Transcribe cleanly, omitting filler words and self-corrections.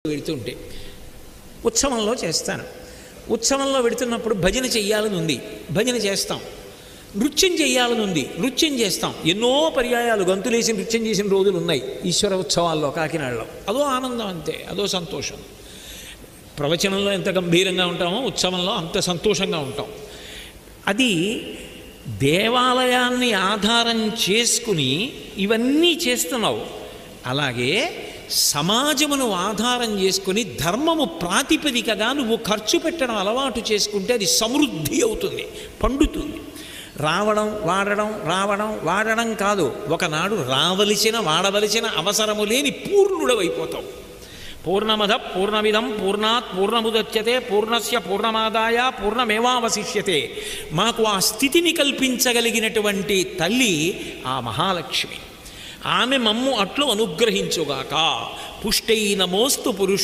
వెళుతుంటే ఉత్సవంలో చేస్తాను. ఉత్సవంలో వెళుతున్నప్పుడు భజన చెయ్యాలని ఉంది, భజన చేస్తాం. నృత్యం చేయాలని ఉంది, నృత్యం చేస్తాం. ఎన్నో పర్యాయాలు గంతులేసి నృత్యం చేసిన రోజులు ఉన్నాయి ఈశ్వర ఉత్సవాల్లో కాకినాడలో. అదో ఆనందం, అంతే, అదో సంతోషం. ప్రవచనంలో ఎంత గంభీరంగా ఉంటామో ఉత్సవంలో అంత సంతోషంగా ఉంటాం. అది దేవాలయాన్ని ఆధారం చేసుకుని ఇవన్నీ చేస్తున్నావు. అలాగే సమాజమును ఆధారం చేసుకుని ధర్మము ప్రాతిపదికగా నువ్వు ఖర్చు పెట్టడం అలవాటు చేసుకుంటే అది సమృద్ధి అవుతుంది, పండుతుంది. రావడం వాడడం కాదు, ఒకనాడు రావలసిన వాడవలసిన అవసరము లేని పూర్ణుడవైపోతావు. పూర్ణమద పూర్ణమిదం పూర్ణాత్ పూర్ణముదచ్యతే పూర్ణస్య పూర్ణమాదాయ పూర్ణమేవావశిష్యతే. మాకు ఆ స్థితిని కల్పించగలిగినటువంటి తల్లి ఆ మహాలక్ష్మి. ఆమె మమ్ము అట్లు అనుగ్రహించుగాక. పుష్టై నమోస్తు పురుష